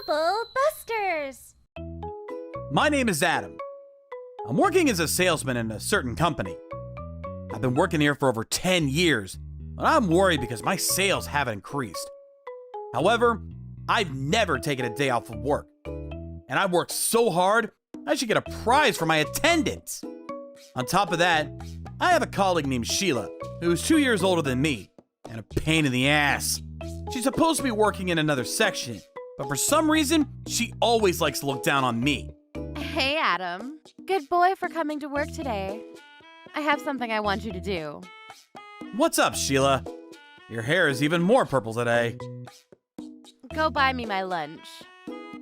Bubble Busters! My name is Adam. I'm working as a salesman in a certain company. I've been working here for over 10 years, and I'm worried because my sales haven't increased. However, I've never taken a day off of work, and I've worked so hard, I should get a prize for my attendance. On top of that, I have a colleague named Sheila, who's 2 years older than me, and a pain in the ass. She's supposed to be working in another section, but for some reason, she always likes to look down on me. Hey, Adam. Good boy for coming to work today. I have something I want you to do. What's up, Sheila? Your hair is even more purple today. Go buy me my lunch.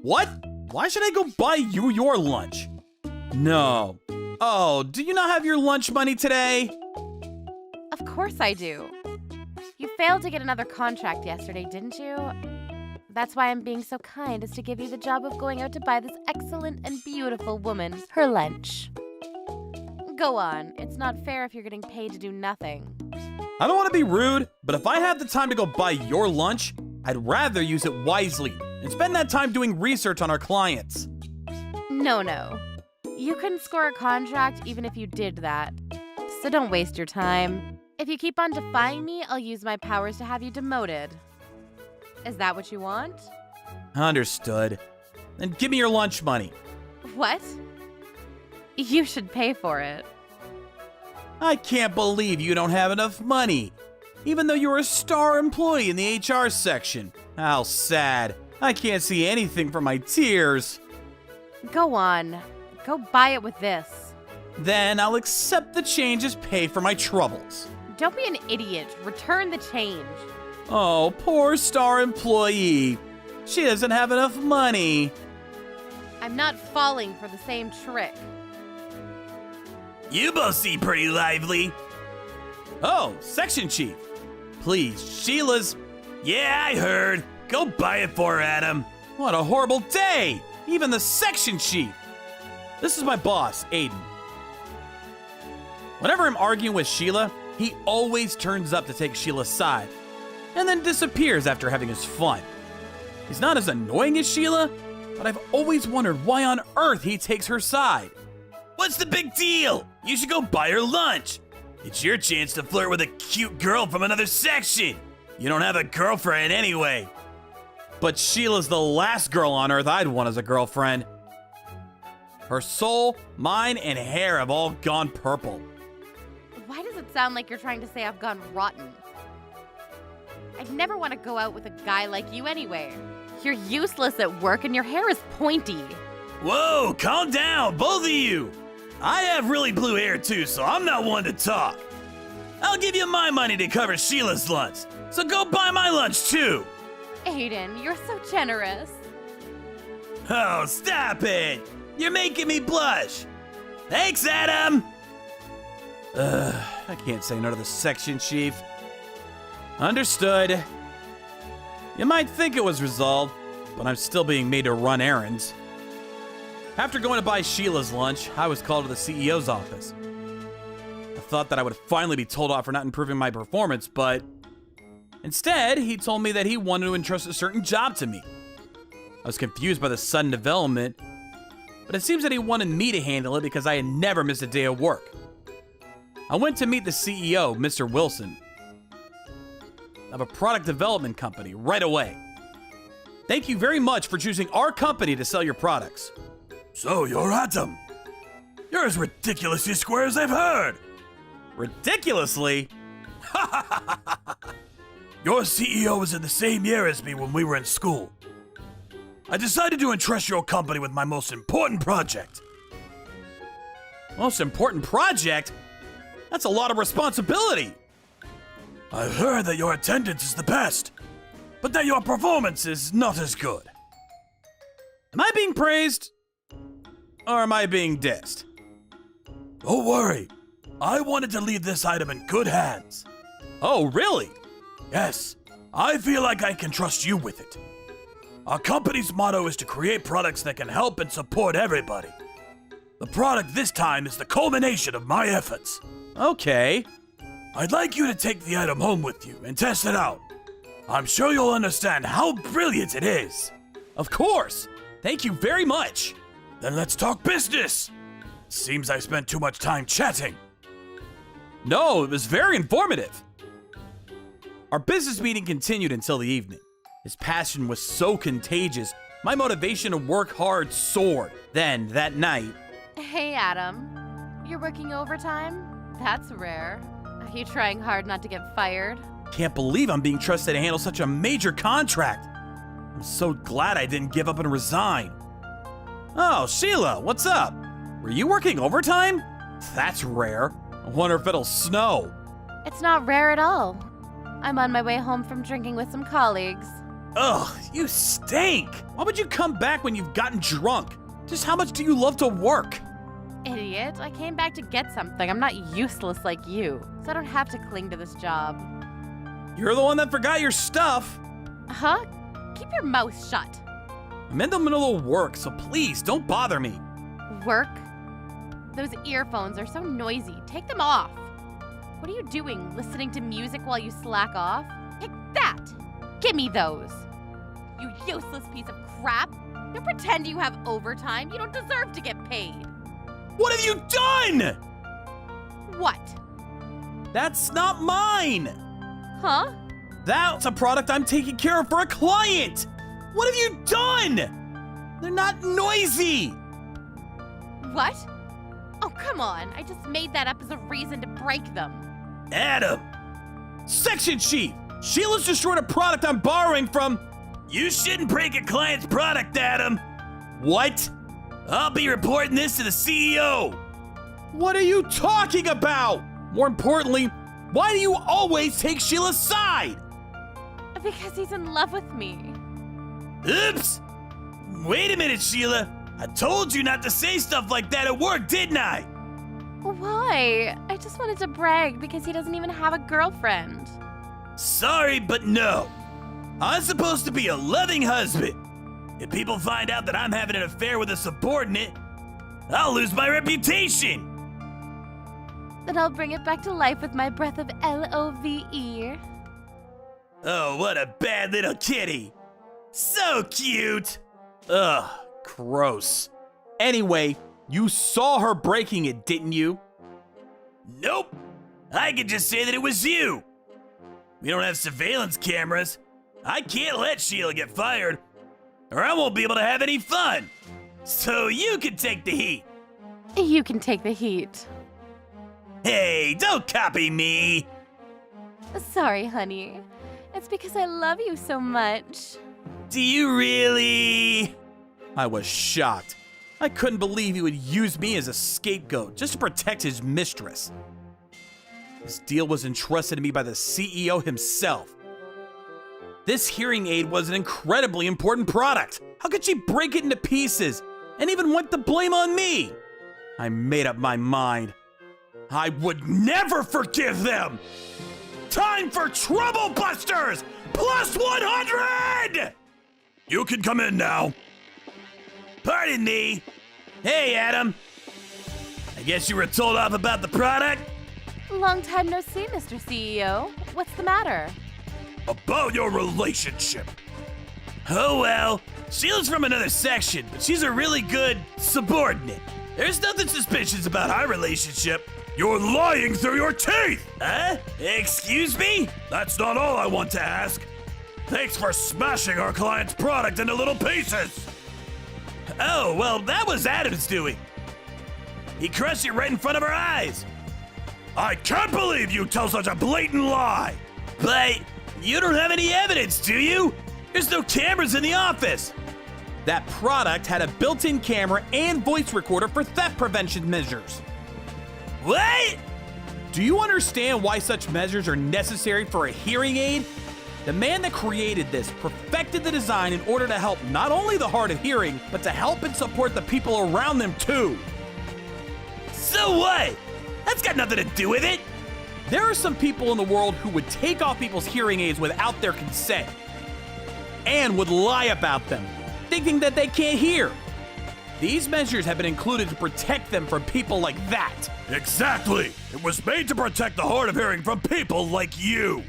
What? Why should I go buy you your lunch? No. Oh, do you not have your lunch money today? Of course I do. You failed to get another contract yesterday, didn't you? That's why I'm being so kind as to give you the job of going out to buy this excellent and beautiful woman her lunch. Go on. It's not fair if you're getting paid to do nothing. I don't want to be rude, but if I have the time to go buy your lunch, I'd rather use it wisely and spend that time doing research on our clients. No. You couldn't score a contract even if you did that. So don't waste your time. If you keep on defying me, I'll use my powers to have you demoted. Is that what you want? Understood. Then give me your lunch money. What? You should pay for it. I can't believe you don't have enough money, even though you're a star employee in the HR section. How sad. I can't see anything for my tears. Go on. Go buy it with this. Then I'll accept the change as pay for my troubles. Don't be an idiot. Return the change. Oh, poor star employee. She doesn't have enough money. I'm not falling for the same trick. You both seem pretty lively. Oh, section chief. Please, Sheila's. Yeah, I heard. Go buy it for her, Adam. What a horrible day. Even the section chief. This is my boss, Aiden. Whenever I'm arguing with Sheila, he always turns up to take Sheila's side, and then disappears after having his fun. He's not as annoying as Sheila, but I've always wondered why on earth he takes her side. What's the big deal? You should go buy her lunch. It's your chance to flirt with a cute girl from another section. You don't have a girlfriend anyway. But Sheila's the last girl on earth I'd want as a girlfriend. Her soul, mine, and hair have all gone purple. Why does it sound like you're trying to say I've gone rotten? I'd never want to go out with a guy like you anyway. You're useless at work and your hair is pointy. Whoa, calm down, both of you. I have really blue hair too, so I'm not one to talk. I'll give you my money to cover Sheila's lunch, so go buy my lunch too. Aiden, you're so generous. Oh, stop it. You're making me blush. Thanks, Adam. I can't say no to the section chief. Understood. You might think it was resolved, but I'm still being made to run errands. After going to buy Sheila's lunch, I was called to the CEO's office. I thought that I would finally be told off for not improving my performance, but instead, he told me that he wanted to entrust a certain job to me. I was confused by the sudden development, but it seems that he wanted me to handle it because I had never missed a day of work. I went to meet the CEO, Mr. Wilson, of a product development company right away. Thank you very much for choosing our company to sell your products. So you're Adam. You're as ridiculously square as I've heard. Ridiculously? Your CEO was in the same year as me when we were in school. I decided to entrust your company with my most important project. Most important project? That's a lot of responsibility. I've heard that your attendance is the best, but that your performance is not as good. Am I being praised? Or am I being dissed? Don't worry. I wanted to leave this item in good hands. Oh, really? Yes. I feel like I can trust you with it. Our company's motto is to create products that can help and support everybody. The product this time is the culmination of my efforts. Okay. I'd like you to take the item home with you and test it out. I'm sure you'll understand how brilliant it is. Of course. Thank you very much. Then let's talk business. Seems I spent too much time chatting. No, it was very informative. Our business meeting continued until the evening. His passion was so contagious, my motivation to work hard soared. Then, that night... Hey, Adam. You're working overtime? That's rare. Are you trying hard not to get fired? Can't believe I'm being trusted to handle such a major contract. I'm so glad I didn't give up and resign. Oh, Sheila, what's up? Were you working overtime? That's rare. I wonder if it'll snow. It's not rare at all. I'm on my way home from drinking with some colleagues. Ugh, you stink! Why would you come back when you've gotten drunk? Just how much do you love to work? Idiot, I came back to get something. I'm not useless like you, so I don't have to cling to this job. You're the one that forgot your stuff. Huh? Keep your mouth shut. I'm in the middle of work, so please don't bother me. Work? Those earphones are so noisy. Take them off. What are you doing, listening to music while you slack off? Take that! Give me those! You useless piece of crap! Don't pretend you have overtime. You don't deserve to get paid. What have you done? What? That's not mine. Huh? That's a product I'm taking care of for a client. What have you done? They're not noisy. What? Oh, come on. I just made that up as a reason to break them. Adam! Section chief, Sheila's destroyed a product I'm borrowing from. You shouldn't break a client's product, Adam! What? I'll be reporting this to the CEO! What are you talking about? More importantly, why do you always take Sheila's side? Because he's in love with me. Oops! Wait a minute, Sheila! I told you not to say stuff like that at work, didn't I? Why? I just wanted to brag because he doesn't even have a girlfriend. Sorry, but no. I'm supposed to be a loving husband. If people find out that I'm having an affair with a subordinate, I'll lose my reputation. Then I'll bring it back to life with my breath of L-O-V-E. Oh, what a bad little kitty. So cute. Ugh, gross. Anyway, you saw her breaking it, didn't you? Nope. I can just say that it was you. We don't have surveillance cameras. I can't let Sheila get fired, or I won't be able to have any fun. So you can take the heat. You can take the heat. Hey, don't copy me. Sorry, honey. It's because I love you so much. Do you really? I was shocked. I couldn't believe he would use me as a scapegoat just to protect his mistress. This deal was entrusted to me by the CEO himself. This hearing aid was an incredibly important product. How could she break it into pieces and even want the blame on me? I made up my mind. I would never forgive them! Time for Trouble Busters! Plus 100! You can come in now. Pardon me. Hey, Adam. I guess you were told off about the product? Long time no see, Mr. CEO. What's the matter? About your relationship. Oh well, Sheila's from another section, but she's a really good subordinate. There's nothing suspicious about our relationship. You're lying through your teeth! Huh? Excuse me? That's not all I want to ask. Thanks for smashing our client's product into little pieces. Oh, well, that was Adam's doing. He crushed it right in front of our eyes. I can't believe you tell such a blatant lie. But you don't have any evidence, do you? There's no cameras in the office. That product had a built-in camera and voice recorder for theft prevention measures. What? Do you understand why such measures are necessary for a hearing aid? The man that created this perfected the design in order to help not only the hard of hearing, but to help and support the people around them too. So what? That's got nothing to do with it. There are some people in the world who would take off people's hearing aids without their consent and would lie about them, thinking that they can't hear. These measures have been included to protect them from people like that. Exactly. It was made to protect the hard of hearing from people like you.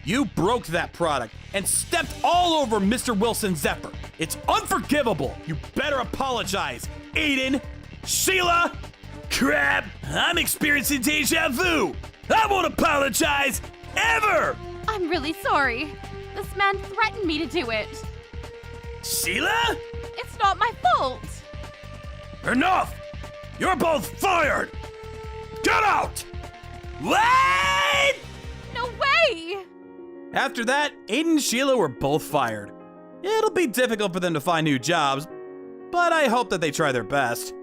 You broke that product and stepped all over Mr. Wilson's Zephyr. It's unforgivable. You better apologize. Aiden, Sheila. Crap! I'm experiencing deja vu! I won't apologize! Ever! I'm really sorry. This man threatened me to do it. Sheila? It's not my fault. Enough! You're both fired! Get out! What? No way! After that, Aiden and Sheila were both fired. It'll be difficult for them to find new jobs, but I hope that they try their best.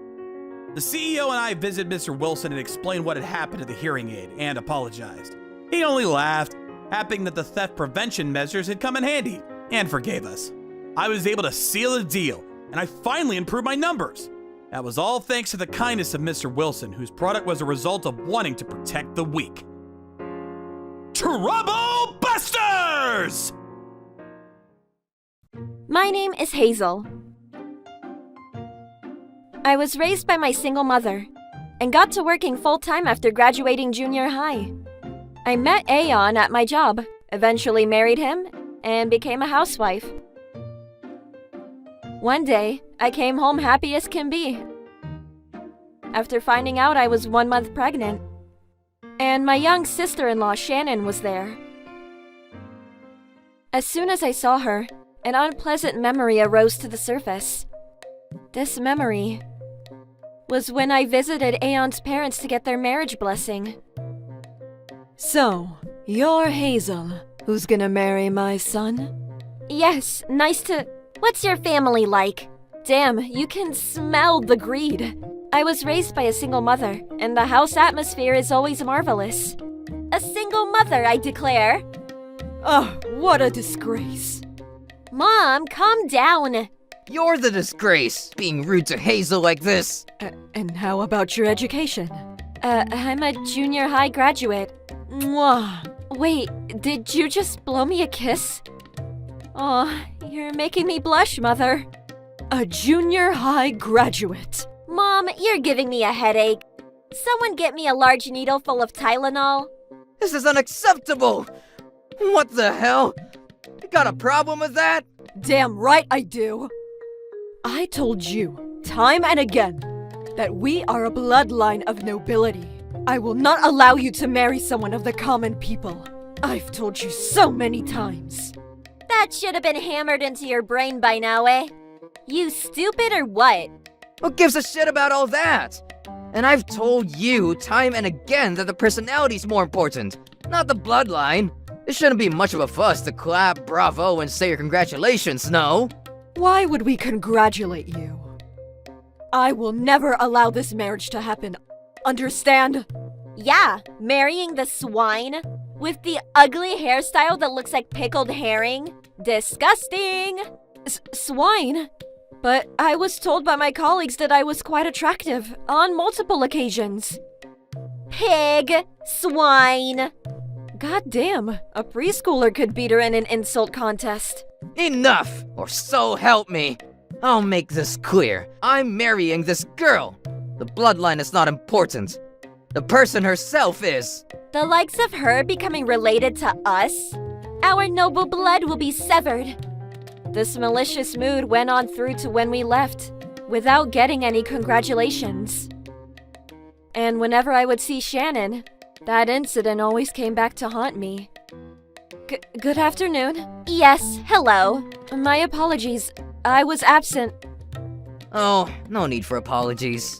The CEO and I visited Mr. Wilson and explained what had happened to the hearing aid and apologized. He only laughed, hoping that the theft prevention measures had come in handy, and forgave us. I was able to seal a deal, and I finally improved my numbers. That was all thanks to the kindness of Mr. Wilson, whose product was a result of wanting to protect the weak. Trouble Busters! My name is Hazel. I was raised by my single mother and got to working full-time after graduating junior high. I met Aeon at my job, eventually married him, and became a housewife. One day, I came home happy as can be. After finding out I was 1 month pregnant, and my young sister-in-law Shannon was there. As soon as I saw her, an unpleasant memory arose to the surface. This memory was when I visited Aeon's parents to get their marriage blessing. So, you're Hazel, who's gonna marry my son? Yes, nice to... What's your family like? Damn, you can smell the greed. I was raised by a single mother, and the house atmosphere is always marvelous. A single mother, I declare. Oh, what a disgrace. Mom, calm down. You're the disgrace, being rude to Hazel like this. And how about your education? I'm a junior high graduate. Mwah. Wait, did you just blow me a kiss? Aw, you're making me blush, Mother. A junior high graduate. Mom, you're giving me a headache. Someone get me a large needle full of Tylenol. This is unacceptable! What the hell? You got a problem with that? Damn right I do. I told you, time and again, that we are a bloodline of nobility. I will not allow you to marry someone of the common people. I've told you so many times. That should have been hammered into your brain by now, eh? You stupid or what? Who gives a shit about all that? And I've told you time and again that the personality's more important, not the bloodline. It shouldn't be much of a fuss to clap, bravo, and say your congratulations, no? Why would we congratulate you? I will never allow this marriage to happen. Understand? Yeah, marrying the swine with the ugly hairstyle that looks like pickled herring. Disgusting! Swine? But I was told by my colleagues that I was quite attractive on multiple occasions. Pig! Swine! God damn, a preschooler could beat her in an insult contest. Enough, or so help me. I'll make this clear. I'm marrying this girl. The bloodline is not important. The person herself is. The likes of her becoming related to us? Our noble blood will be severed. This malicious mood went on through to when we left, without getting any congratulations. And whenever I would see Shannon, that incident always came back to haunt me. Good afternoon. Yes, hello. My apologies. I was absent. Oh, no need for apologies.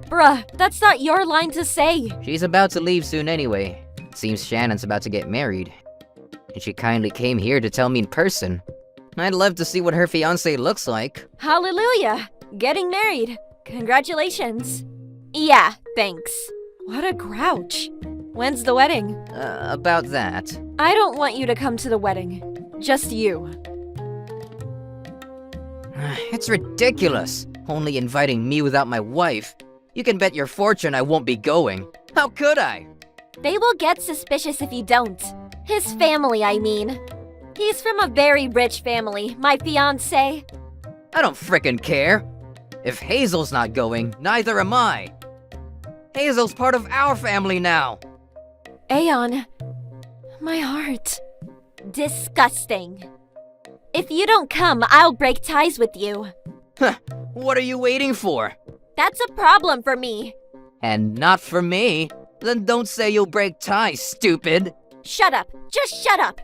Bruh, that's not your line to say. She's about to leave soon anyway. Seems Shannon's about to get married. And she kindly came here to tell me in person. I'd love to see what her fiancé looks like. Hallelujah! Getting married. Congratulations. Yeah, thanks. What a grouch. When's the wedding? About that. I don't want you to come to the wedding. Just you. It's ridiculous. Only inviting me without my wife. You can bet your fortune I won't be going. How could I? They will get suspicious if you don't. His family, I mean. He's from a very rich family, my fiancé. I don't frickin' care. If Hazel's not going, neither am I. Hazel's part of our family now. Aeon, my heart. Disgusting. If you don't come, I'll break ties with you. What are you waiting for? That's a problem for me. And not for me. Then don't say you'll break ties, stupid. Shut up. Just shut up.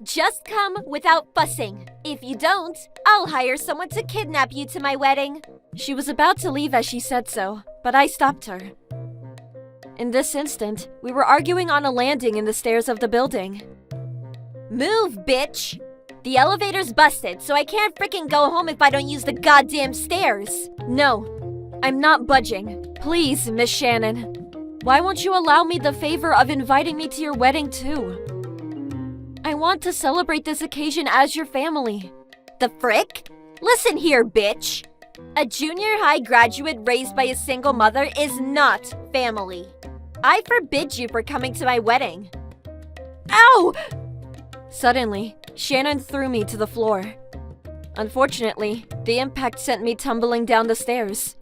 Just come without fussing. If you don't, I'll hire someone to kidnap you to my wedding. She was about to leave as she said so, but I stopped her. In this instant, we were arguing on a landing in the stairs of the building. Move, bitch! The elevator's busted, so I can't frickin' go home if I don't use the goddamn stairs. No, I'm not budging. Please, Miss Shannon. Why won't you allow me the favor of inviting me to your wedding too? I want to celebrate this occasion as your family. The frick? Listen here, bitch. A junior high graduate raised by a single mother is not family. I forbid you from coming to my wedding. Ow! Suddenly, Shannon threw me to the floor. Unfortunately, the impact sent me tumbling down the stairs.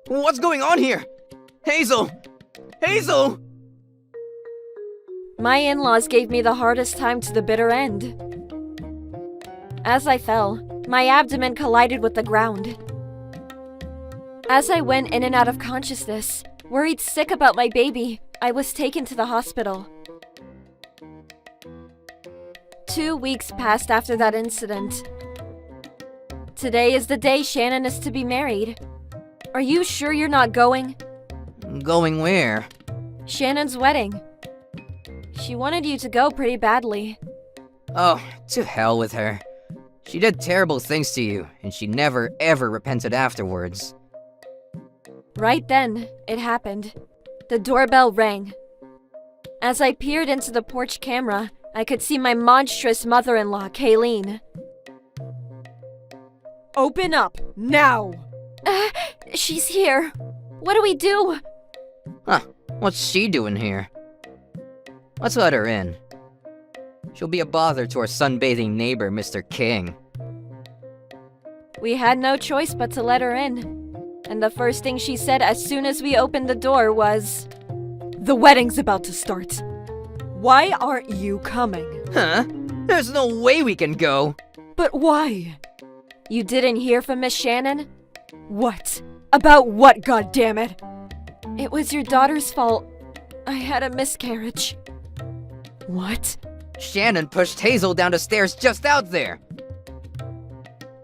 What's going on here? Hazel! Hazel! My in-laws gave me the hardest time to the bitter end. As I fell, my abdomen collided with the ground. As I went in and out of consciousness, worried sick about my baby, I was taken to the hospital. 2 weeks passed after that incident. Today is the day Shannon is to be married. Are you sure you're not going? Going where? Shannon's wedding. She wanted you to go pretty badly. Oh, to hell with her. She did terrible things to you, and she never ever repented afterwards. Right then, it happened. The doorbell rang. As I peered into the porch camera, I could see my monstrous mother-in-law, Kayleen. Open up, now! She's here. What do we do? Huh, what's she doing here? Let's let her in. She'll be a bother to our sunbathing neighbor, Mr. King. We had no choice but to let her in. And the first thing she said as soon as we opened the door was, "The wedding's about to start. Why aren't you coming?" Huh? There's no way we can go. "But why?" "You didn't hear from Miss Shannon? "What? About what, goddammit?" It was your daughter's fault. I had a miscarriage." "What?" Shannon pushed Hazel down the stairs just out there.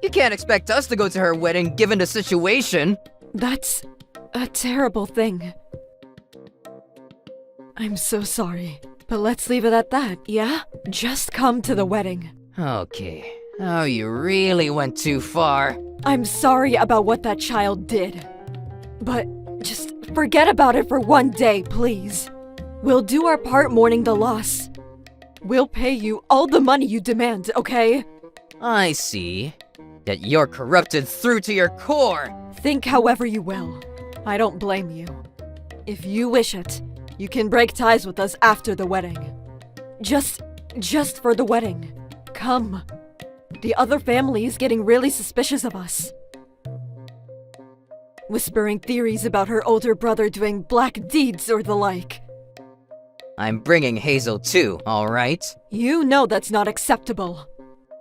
You can't expect us to go to her wedding given the situation. "That's a terrible thing. I'm so sorry, but let's leave it at that, yeah? Just come to the wedding." Okay. Oh, you really went too far. "I'm sorry about what that child did, but just forget about it for one day, please. We'll do our part mourning the loss. We'll pay you all the money you demand, okay?" I see. That you're corrupted through to your core. Think however you will. I don't blame you. If you wish it, you can break ties with us after the wedding. Just for the wedding. Come. The other family is getting really suspicious of us. Whispering theories about her older brother doing black deeds or the like. I'm bringing Hazel too, alright? You know that's not acceptable.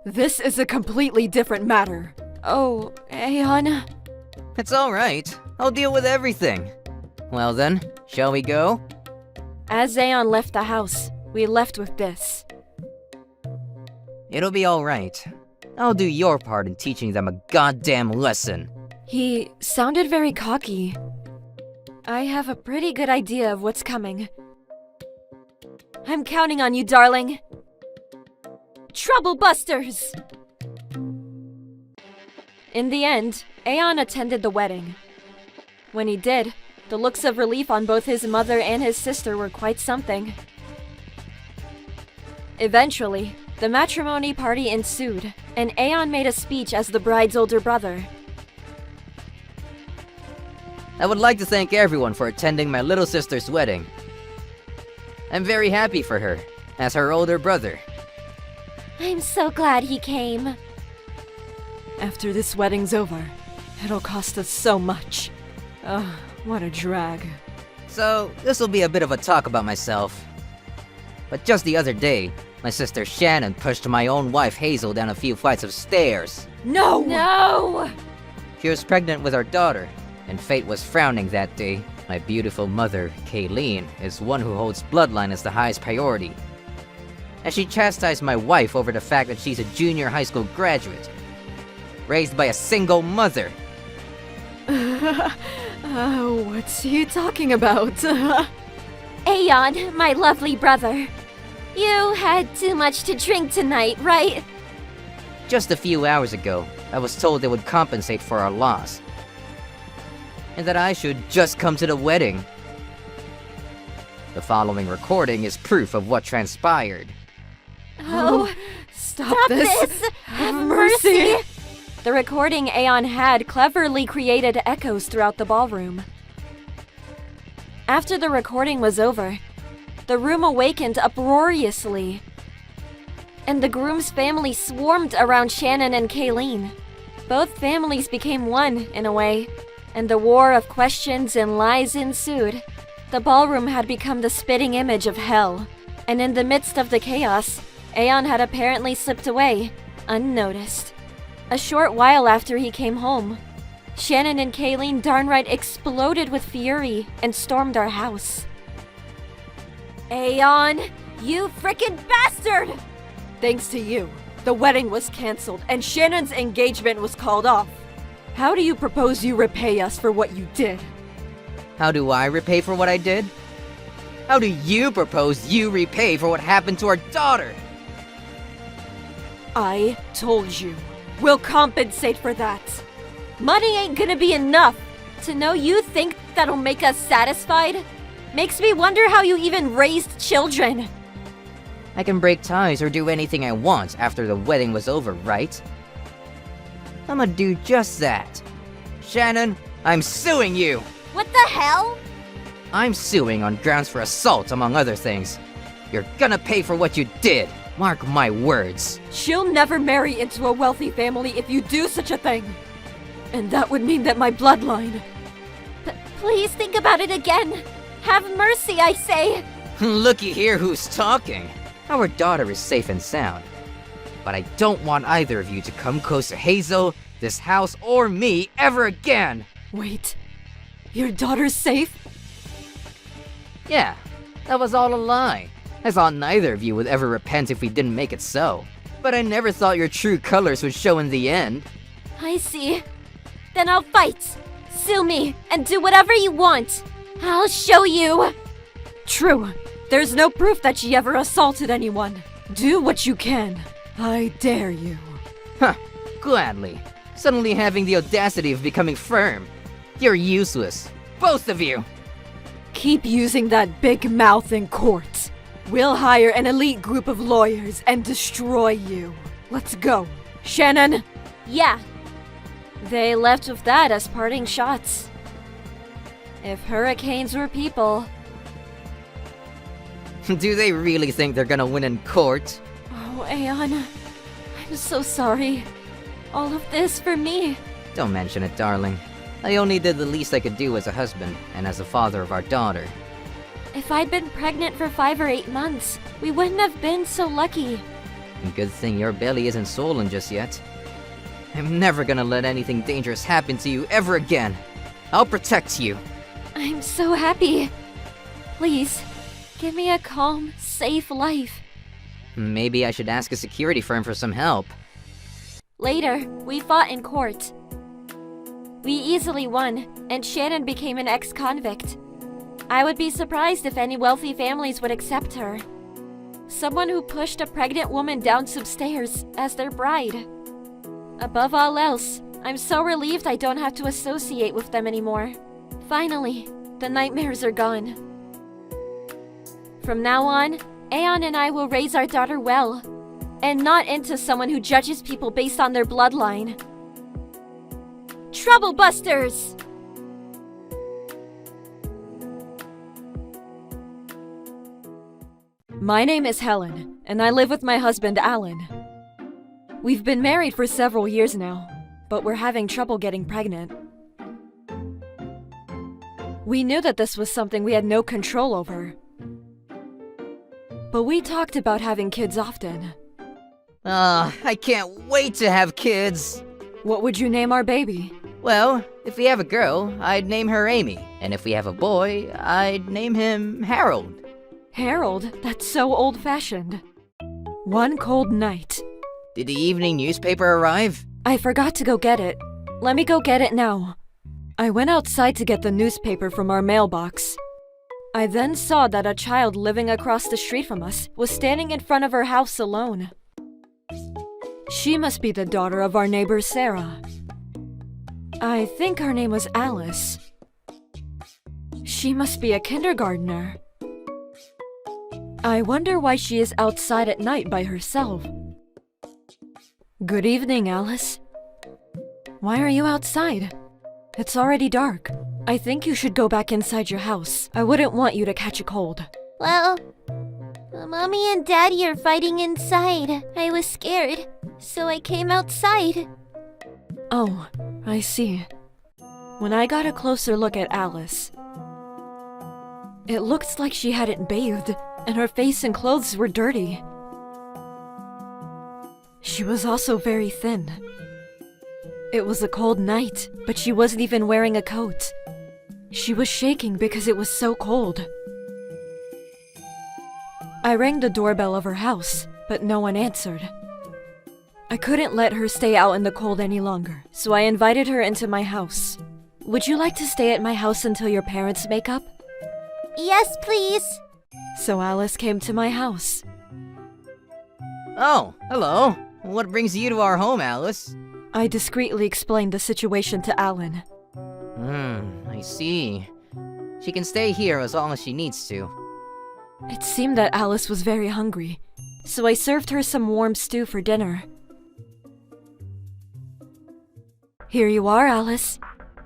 This is a completely different matter. Oh, Aeon. It's alright. I'll deal with everything. Well then, shall we go? As Aeon left the house, we left with this. It'll be alright. I'll do your part in teaching them a goddamn lesson. He sounded very cocky. I have a pretty good idea of what's coming. I'm counting on you, darling. Trouble busters! In the end, Aeon attended the wedding. When he did, the looks of relief on both his mother and his sister were quite something. Eventually, the matrimony party ensued, and Aeon made a speech as the bride's older brother. I would like to thank everyone for attending my little sister's wedding. I'm very happy for her, as her older brother. I'm so glad he came. After this wedding's over, it'll cost us so much. Ugh, what a drag. So, this will be a bit of a talk about myself. But just the other day, my sister Shannon pushed my own wife Hazel down a few flights of stairs. No! No! She was pregnant with our daughter, and fate was frowning that day. My beautiful mother, Kayleen, is one who holds bloodline as the highest priority. And she chastised my wife over the fact that she's a junior high school graduate, raised by a single mother. What's he talking about? Aeon, my lovely brother. You had too much to drink tonight, right? Just a few hours ago, I was told they would compensate for our loss, and that I should just come to the wedding. The following recording is proof of what transpired. Oh, Stop this! Have mercy! The recording Aeon had cleverly created echoes throughout the ballroom. After the recording was over, the room awakened uproariously, and the groom's family swarmed around Shannon and Kayleen. Both families became one, in a way, and the war of questions and lies ensued. The ballroom had become the spitting image of hell, and in the midst of the chaos, Aeon had apparently slipped away, unnoticed. A short while after he came home, Shannon and Kayleen downright exploded with fury and stormed our house. Aeon, you frickin' bastard! Thanks to you, the wedding was cancelled and Shannon's engagement was called off. How do you propose you repay us for what you did? How do I repay for what I did? How do you propose you repay for what happened to our daughter? I told you. We'll compensate for that. Money ain't gonna be enough. To know you think that'll make us satisfied makes me wonder how you even raised children. I can break ties or do anything I want after the wedding was over, right? I'ma do just that. Shannon, I'm suing you! What the hell? I'm suing on grounds for assault, among other things. You're gonna pay for what you did. Mark my words. She'll never marry into a wealthy family if you do such a thing. And that would mean that my bloodline... Please think about it again. Have mercy, I say. Looky here who's talking. Our daughter is safe and sound. But I don't want either of you to come close to Hazel, this house, or me ever again. Wait. Your daughter's safe? Yeah, that was all a lie. I thought neither of you would ever repent if we didn't make it so. But I never thought your true colors would show in the end. I see. Then I'll fight. Sue me and do whatever you want. I'll show you. True. There's no proof that she ever assaulted anyone. Do what you can. I dare you. Huh, gladly. Suddenly having the audacity of becoming firm. You're useless. Both of you. Keep using that big mouth in court. We'll hire an elite group of lawyers and destroy you. Let's go. Shannon? Yeah. They left with that as parting shots. If hurricanes were people... Do they really think they're gonna win in court? Oh, Aeon. I'm so sorry. All of this for me. Don't mention it, darling. I only did the least I could do as a husband and as a father of our daughter. If I'd been pregnant for 5 or 8 months, we wouldn't have been so lucky. Good thing your belly isn't swollen just yet. I'm never gonna let anything dangerous happen to you ever again. I'll protect you. I'm so happy. Please, give me a calm, safe life. Maybe I should ask a security firm for some help. Later, we fought in court. We easily won, and Shannon became an ex-convict. I would be surprised if any wealthy families would accept her. Someone who pushed a pregnant woman down some stairs as their bride. Above all else, I'm so relieved I don't have to associate with them anymore. Finally, the nightmares are gone. From now on, Aeon and I will raise our daughter well, and not into someone who judges people based on their bloodline. Troublebusters! My name is Helen, and I live with my husband, Alan. We've been married for several years now, but we're having trouble getting pregnant. We knew that this was something we had no control over. But we talked about having kids often. I can't wait to have kids. What would you name our baby? Well, if we have a girl, I'd name her Amy. And if we have a boy, I'd name him Harold. Harold? That's so old-fashioned. One cold night. Did the evening newspaper arrive? I forgot to go get it. Let me go get it now. I went outside to get the newspaper from our mailbox. I then saw that a child living across the street from us was standing in front of her house alone. She must be the daughter of our neighbor Sarah. I think her name was Alice. She must be a kindergartner. I wonder why she is outside at night by herself. Good evening, Alice. Why are you outside? It's already dark. I think you should go back inside your house. I wouldn't want you to catch a cold. Well, Mommy and Daddy are fighting inside. I was scared, so I came outside. Oh, I see. When I got a closer look at Alice, it looked like she hadn't bathed, and her face and clothes were dirty. She was also very thin. It was a cold night, but she wasn't even wearing a coat. She was shaking because it was so cold. I rang the doorbell of her house, but no one answered. I couldn't let her stay out in the cold any longer, so I invited her into my house. Would you like to stay at my house until your parents make up? Yes, please. So Alice came to my house. Oh, hello. What brings you to our home, Alice? I discreetly explained the situation to Alan. I see. She can stay here as long as she needs to. It seemed that Alice was very hungry, so I served her some warm stew for dinner. Here you are, Alice.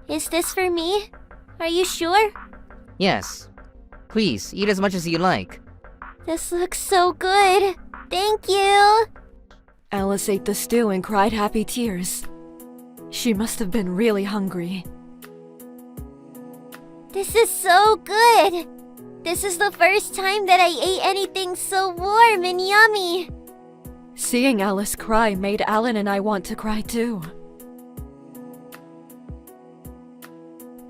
Is this for me? Are you sure? Yes. Please, eat as much as you like. This looks so good. Thank you. Alice ate the stew and cried happy tears. She must have been really hungry. This is so good. This is the first time that I ate anything so warm and yummy. Seeing Alice cry made Alan and I want to cry too.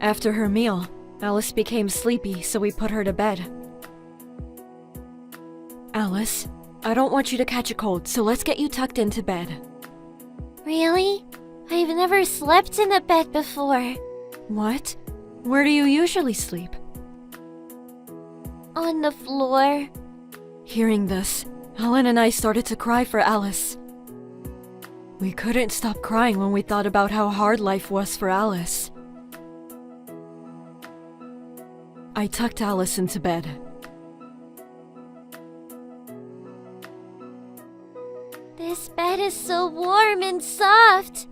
After her meal, Alice became sleepy, so we put her to bed. Alice, I don't want you to catch a cold, so let's get you tucked into bed. Really? I've never slept in a bed before. What? Where do you usually sleep? On the floor. Hearing this, Alan and I started to cry for Alice. We couldn't stop crying when we thought about how hard life was for Alice. I tucked Alice into bed. This bed is so warm and soft.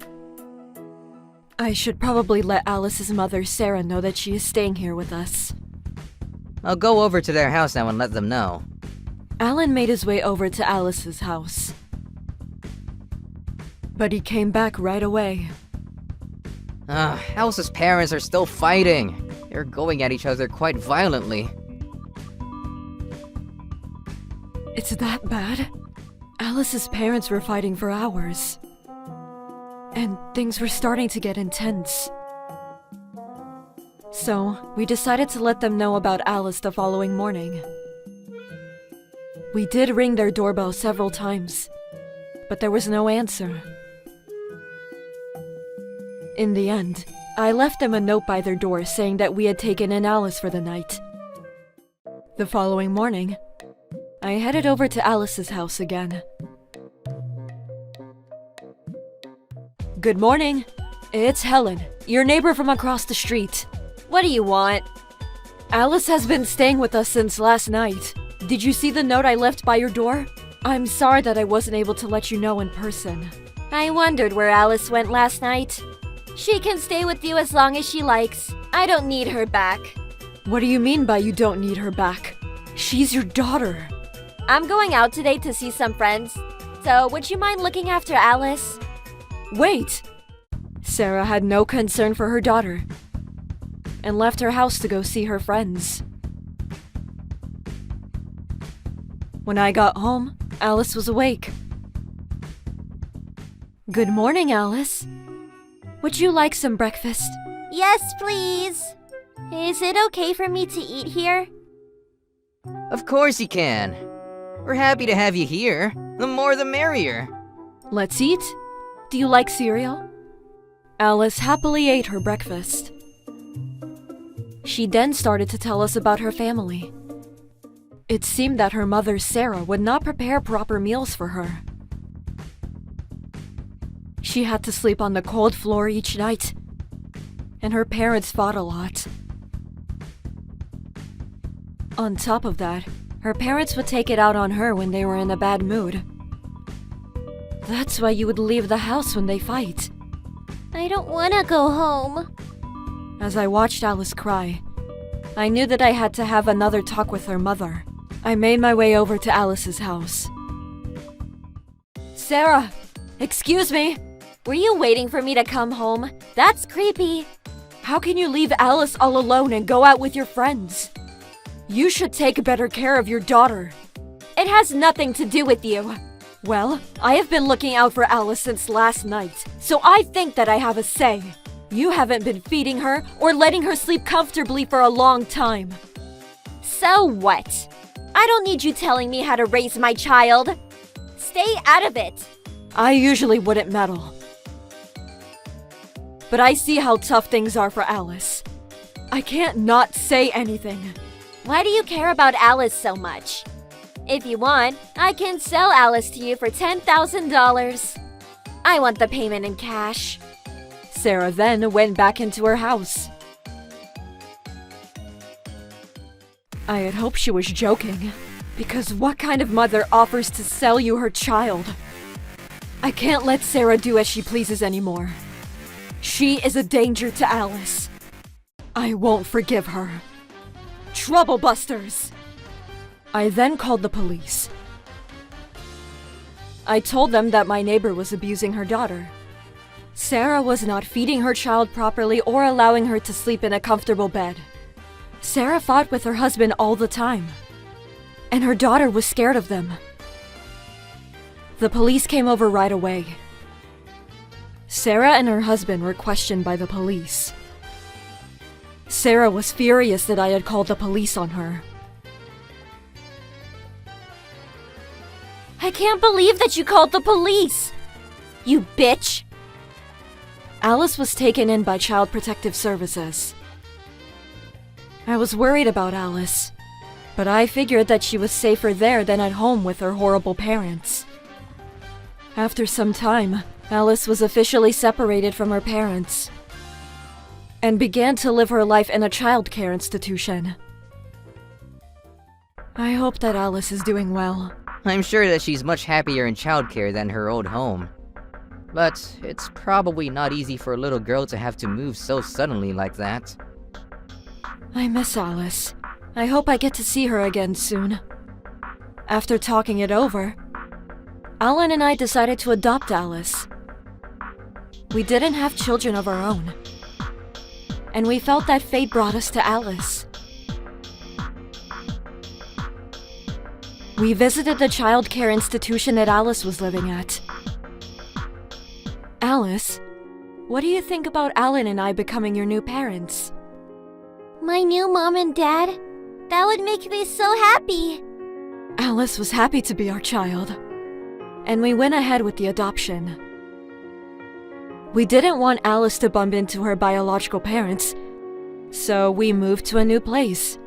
I should probably let Alice's mother, Sarah, know that she is staying here with us. I'll go over to their house now and let them know. Alan made his way over to Alice's house. But he came back right away. Alice's parents are still fighting. They're going at each other quite violently. It's that bad? Alice's parents were fighting for hours. And things were starting to get intense. So, we decided to let them know about Alice the following morning. We did ring their doorbell several times, but there was no answer. In the end, I left them a note by their door saying that we had taken in Alice for the night. The following morning, I headed over to Alice's house again. Good morning. It's Helen, your neighbor from across the street. What do you want? Alice has been staying with us since last night. Did you see the note I left by your door? I'm sorry that I wasn't able to let you know in person. I wondered where Alice went last night. She can stay with you as long as she likes. I don't need her back. What do you mean by you don't need her back? She's your daughter. I'm going out today to see some friends. So, would you mind looking after Alice? Wait! Sarah had no concern for her daughter. and left her house to go see her friends. When I got home, Alice was awake. Good morning, Alice. Would you like some breakfast? Yes, please. Is it okay for me to eat here? Of course you can. We're happy to have you here. The more the merrier. Let's eat. Do you like cereal? Alice happily ate her breakfast. She then started to tell us about her family. It seemed that her mother, Sarah, would not prepare proper meals for her. She had to sleep on the cold floor each night, and her parents fought a lot. On top of that, her parents would take it out on her when they were in a bad mood. That's why you would leave the house when they fight. I don't want to go home. As I watched Alice cry, I knew that I had to have another talk with her mother. I made my way over to Alice's house. Sarah! Excuse me! Were you waiting for me to come home? That's creepy. How can you leave Alice all alone and go out with your friends? You should take better care of your daughter. It has nothing to do with you. Well, I have been looking out for Alice since last night, so I think that I have a say. You haven't been feeding her or letting her sleep comfortably for a long time. So what? I don't need you telling me how to raise my child. Stay out of it. I usually wouldn't meddle. But I see how tough things are for Alice. I can't not say anything. Why do you care about Alice so much? If you want, I can sell Alice to you for $10,000. I want the payment in cash. Sarah then went back into her house. I had hoped she was joking, because what kind of mother offers to sell you her child? I can't let Sarah do as she pleases anymore. She is a danger to Alice. I won't forgive her. Troublebusters! I then called the police. I told them that my neighbor was abusing her daughter. Sarah was not feeding her child properly or allowing her to sleep in a comfortable bed. Sarah fought with her husband all the time, and her daughter was scared of them. The police came over right away. Sarah and her husband were questioned by the police. Sarah was furious that I had called the police on her. I can't believe that you called the police! You bitch! Alice was taken in by Child Protective Services. I was worried about Alice, but I figured that she was safer there than at home with her horrible parents. After some time, Alice was officially separated from her parents and began to live her life in a child care institution. I hope that Alice is doing well. I'm sure that she's much happier in childcare than her old home. But it's probably not easy for a little girl to have to move so suddenly like that. I miss Alice. I hope I get to see her again soon. After talking it over, Alan and I decided to adopt Alice. We didn't have children of our own, and we felt that fate brought us to Alice. We visited the child care institution that Alice was living at. Alice, what do you think about Alan and I becoming your new parents? My new mom and dad? That would make me so happy. Alice was happy to be our child, and we went ahead with the adoption. We didn't want Alice to bump into her biological parents, so we moved to a new place.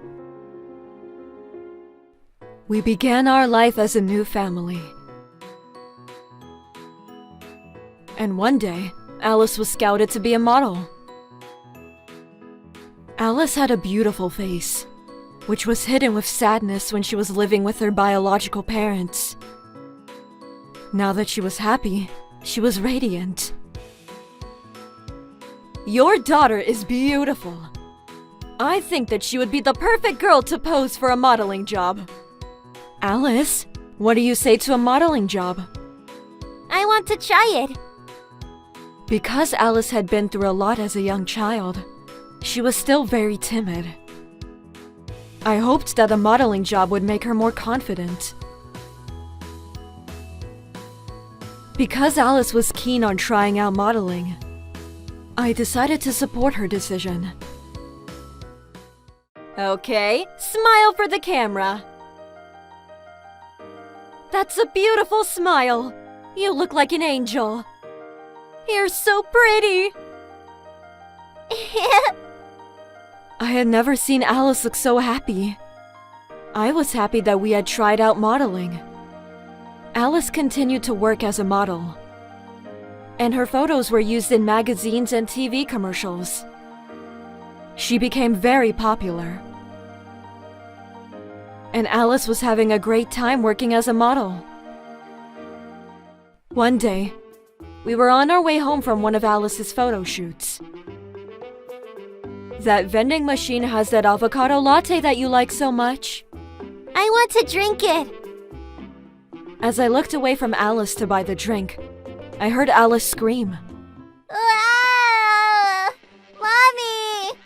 We began our life as a new family. And one day, Alice was scouted to be a model. Alice had a beautiful face, which was hidden with sadness when she was living with her biological parents. Now that she was happy, she was radiant. Your daughter is beautiful. I think that she would be the perfect girl to pose for a modeling job. Alice, what do you say to a modeling job? I want to try it. Because Alice had been through a lot as a young child, She was still very timid. I hoped that a modeling job would make her more confident. Because Alice was keen on trying out modeling, I decided to support her decision. Okay, smile for the camera. That's a beautiful smile. You look like an angel. You're so pretty. I had never seen Alice look so happy. I was happy that we had tried out modeling. Alice continued to work as a model, and her photos were used in magazines and TV commercials. She became very popular, and Alice was having a great time working as a model. One day, we were on our way home from one of Alice's photo shoots. That vending machine has that avocado latte that you like so much. I want to drink it. As I looked away from Alice to buy the drink, I heard Alice scream. Ah! Mommy!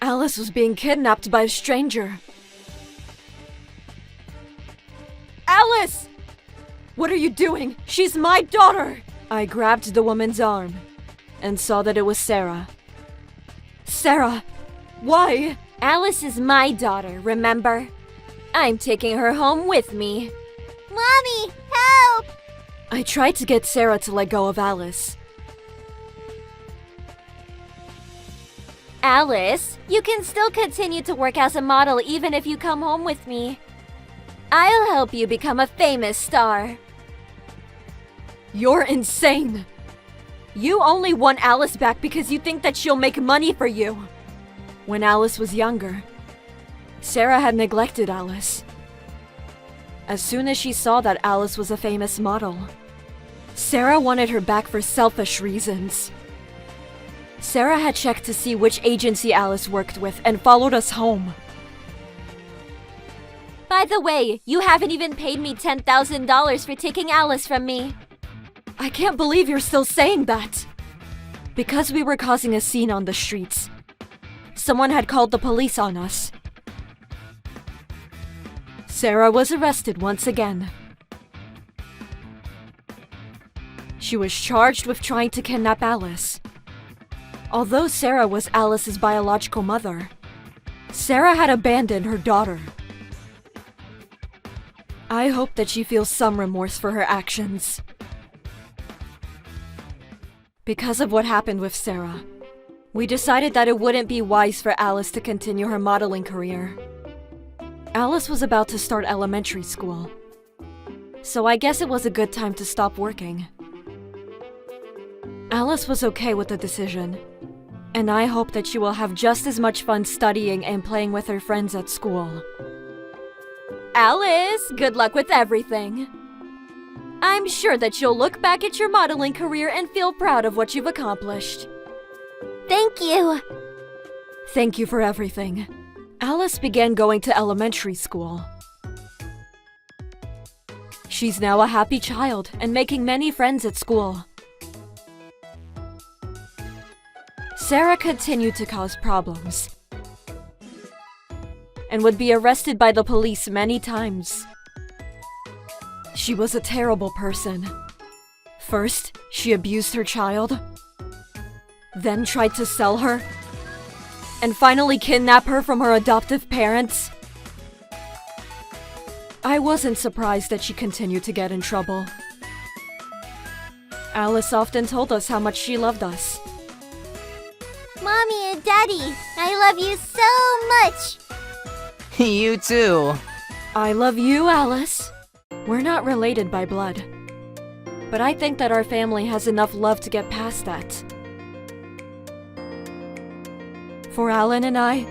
Alice was being kidnapped by a stranger. Alice! What are you doing? She's my daughter! I grabbed the woman's arm and saw that it was Sarah. Sarah, why? Alice is my daughter, remember? I'm taking her home with me. Mommy, help! I tried to get Sarah to let go of Alice. Alice, you can still continue to work as a model even if you come home with me. I'll help you become a famous star. You're insane! You only want Alice back because you think that she'll make money for you. When Alice was younger, Sarah had neglected Alice. As soon as she saw that Alice was a famous model, Sarah wanted her back for selfish reasons. Sarah had checked to see which agency Alice worked with and followed us home. By the way, you haven't even paid me $10,000 for taking Alice from me. I can't believe you're still saying that. Because we were causing a scene on the streets, someone had called the police on us. Sarah was arrested once again. She was charged with trying to kidnap Alice. Although Sarah was Alice's biological mother, Sarah had abandoned her daughter. I hope that she feels some remorse for her actions. Because of what happened with Sarah, we decided that it wouldn't be wise for Alice to continue her modeling career. Alice was about to start elementary school, so I guess it was a good time to stop working. Alice was okay with the decision, and I hope that she will have just as much fun studying and playing with her friends at school. Alice, good luck with everything. I'm sure that you'll look back at your modeling career and feel proud of what you've accomplished. Thank you. Thank you for everything. Alice began going to elementary school. She's now a happy child and making many friends at school. Sarah continued to cause problems and would be arrested by the police many times. She was a terrible person. First, she abused her child, then tried to sell her, and finally kidnap her from her adoptive parents. I wasn't surprised that she continued to get in trouble. Alice often told us how much she loved us. Mommy and Daddy, I love you so much. You too. I love you, Alice. We're not related by blood, but I think that our family has enough love to get past that. For Alan and I,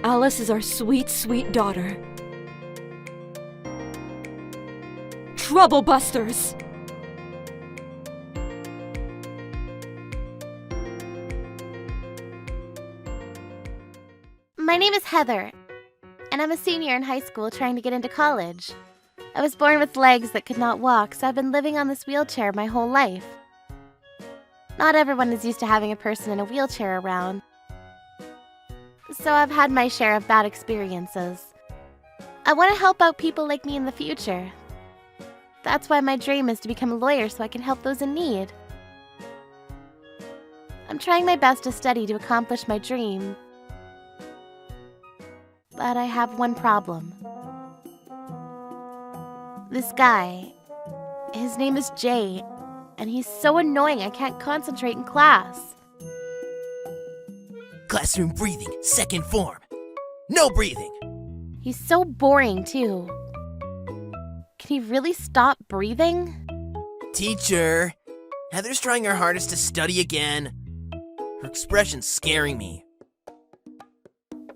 Alice is our sweet, sweet daughter. Trouble Busters! My name is Heather, and I'm a senior in high school trying to get into college. I was born with legs that could not walk, so I've been living on this wheelchair my whole life. Not everyone is used to having a person in a wheelchair around, So I've had my share of bad experiences. I want to help out people like me in the future. That's why my dream is to become a lawyer so I can help those in need. I'm trying my best to study to accomplish my dream. But I have one problem. This guy, his name is Jay, and he's so annoying I can't concentrate in class. Classroom breathing, second form. No breathing. He's so boring, too. Can he really stop breathing? Teacher, Heather's trying her hardest to study again. Her expression's scaring me.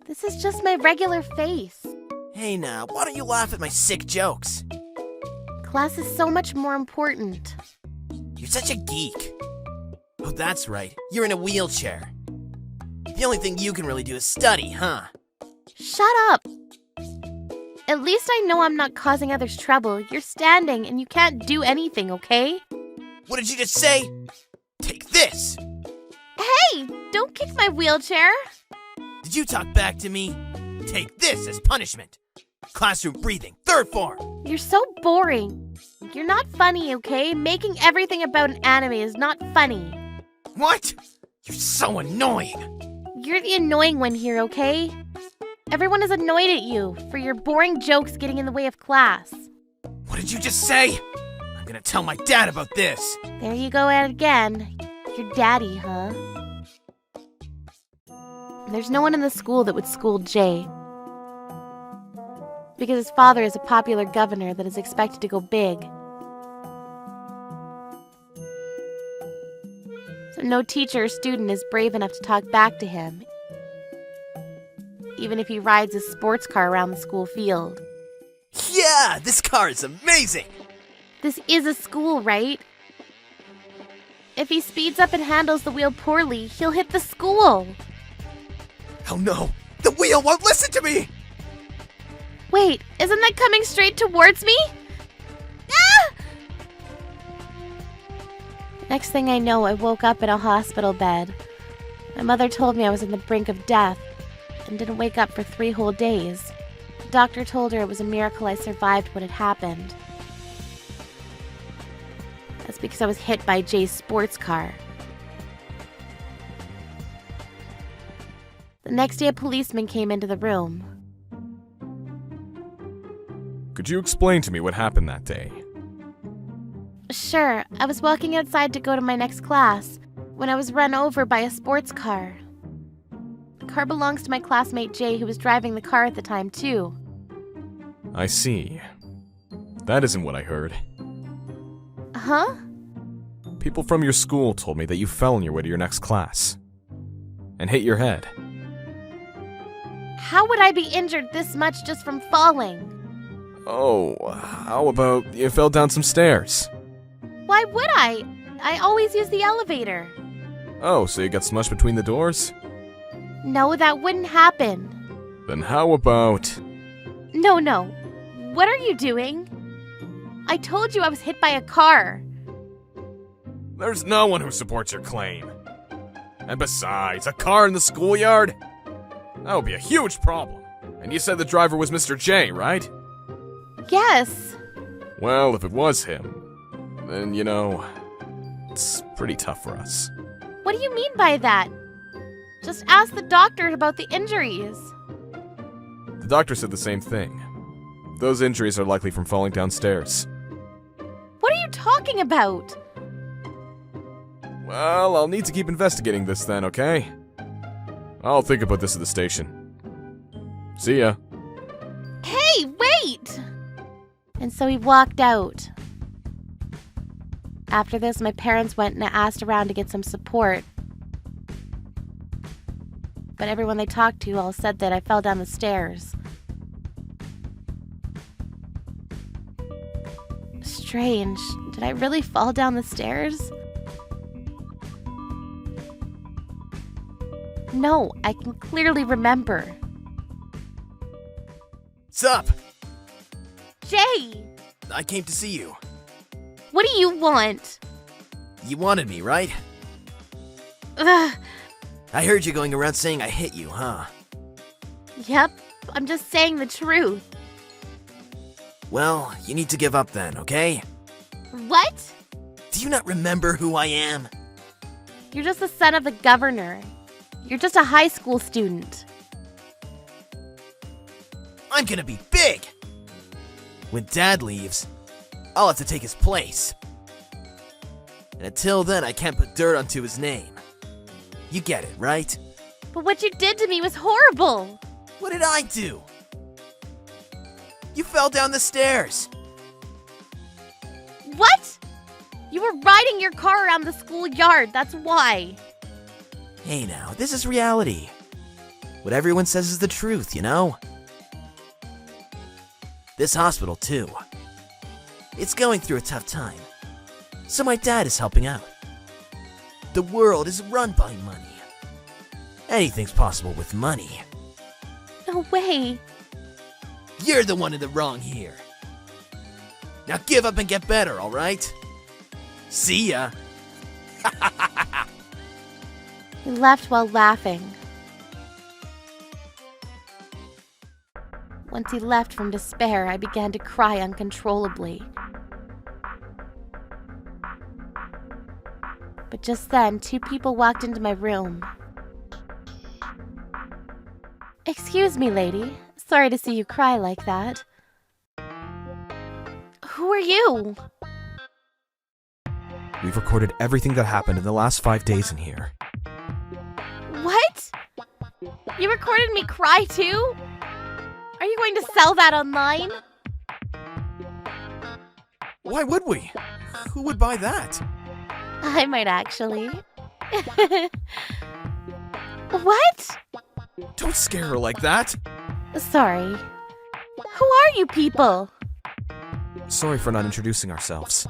This is just my regular face. Hey now, why don't you laugh at my sick jokes? Class is so much more important. You're such a geek. Oh, that's right. You're in a wheelchair. The only thing you can really do is study, huh? Shut up! At least I know I'm not causing others trouble. You're standing and you can't do anything, okay? What did you just say? Take this! Hey! Don't kick my wheelchair! Did you talk back to me? Take this as punishment. Classroom breathing, third form. You're so boring. You're not funny, okay? Making everything about an anime is not funny. What? You're so annoying. You're the annoying one here, okay? Everyone is annoyed at you for your boring jokes getting in the way of class. What did you just say? I'm gonna tell my dad about this. There you go at it again. Your daddy, huh? There's no one in the school that would school Jay. Because his father is a popular governor that is expected to go big. So no teacher or student is brave enough to talk back to him, even if he rides his sports car around the school field. Yeah, this car is amazing. This is a school, right? If he speeds up and handles the wheel poorly, he'll hit the school. Oh no, the wheel won't listen to me. Wait, isn't that coming straight towards me? Ah! Next thing I know, I woke up in a hospital bed. My mother told me I was on the brink of death and didn't wake up for 3 whole days. The doctor told her it was a miracle I survived what had happened. That's because I was hit by Jay's sports car. The next day, a policeman came into the room. Could you explain to me what happened that day? Sure, I was walking outside to go to my next class when I was run over by a sports car. The car belongs to my classmate Jay, who was driving the car at the time, too. I see. That isn't what I heard. Huh? People from your school told me that you fell on your way to your next class and hit your head. How would I be injured this much just from falling? Oh, how about you fell down some stairs? Why would I? I always use the elevator. Oh, so you got smushed between the doors? No, that wouldn't happen. Then how about... No. What are you doing? I told you I was hit by a car. There's no one who supports your claim. And besides, a car in the schoolyard? That would be a huge problem. And you said the driver was Mr. J, right? Yes. Well, if it was him, then, you know, it's pretty tough for us. What do you mean by that? Just ask the doctor about the injuries. The doctor said the same thing. Those injuries are likely from falling downstairs. What are you talking about? Well, I'll need to keep investigating this then, okay? I'll think about this at the station. See ya. Hey, wait! And so he walked out. After this, my parents went and asked around to get some support. But everyone they talked to all said that I fell down the stairs. Strange. Did I really fall down the stairs? No, I can clearly remember. Sup? Jay! I came to see you. What do you want? You wanted me, right? Ugh. I heard you going around saying I hit you, huh? Yep, I'm just saying the truth. Well, you need to give up then, okay? What? Do you not remember who I am? You're just the son of the governor. You're just a high school student. I'm gonna be big! When Dad leaves, I'll have to take his place. And until then, I can't put dirt onto his name. You get it, right? But what you did to me was horrible. What did I do? You fell down the stairs. What? You were riding your car around the schoolyard, that's why. Hey now, this is reality. What everyone says is the truth, you know? This hospital, too. It's going through a tough time. So my dad is helping out. The world is run by money. Anything's possible with money. No way. You're the one in the wrong here. Now give up and get better, alright? See ya! He left while laughing. Once he left from despair, I began to cry uncontrollably. But just then, 2 people walked into my room. Excuse me, lady. Sorry to see you cry like that. Who are you? We've recorded everything that happened in the last 5 days in here. What? You recorded me cry too? Are you going to sell that online? Why would we? Who would buy that? I might actually. What? Don't scare her like that. Sorry. Who are you people? Sorry for not introducing ourselves.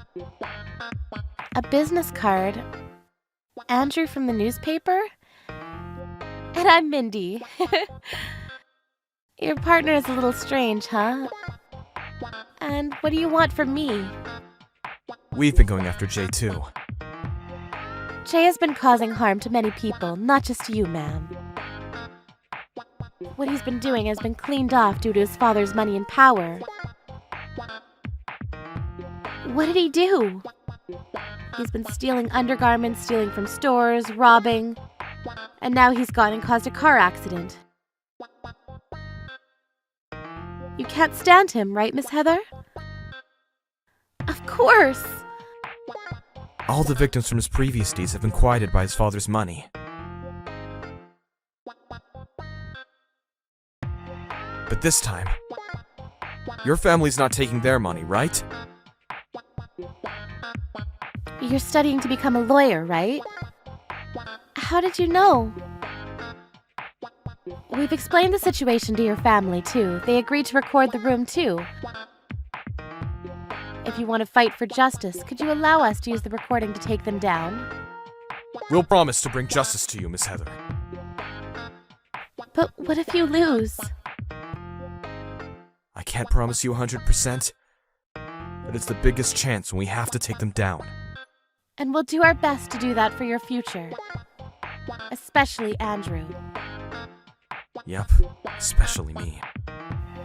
A business card. Andrew from the newspaper? And I'm Mindy. Your partner is a little strange, huh? And what do you want from me? We've been going after Jay too. Jay has been causing harm to many people, not just you, ma'am. What he's been doing has been cleaned off due to his father's money and power. What did he do? He's been stealing undergarments, stealing from stores, robbing, and now he's gone and caused a car accident. You can't stand him, right, Miss Heather? Of course! All the victims from his previous deeds have been quieted by his father's money. But this time, your family's not taking their money, right? You're studying to become a lawyer, right? How did you know? We've explained the situation to your family, too. They agreed to record the room, too. If you want to fight for justice, could you allow us to use the recording to take them down? We'll promise to bring justice to you, Miss Heather. But what if you lose? I can't promise you 100%, but it's the biggest chance when we have to take them down. And we'll do our best to do that for your future. Especially Andrew. Yep, especially me.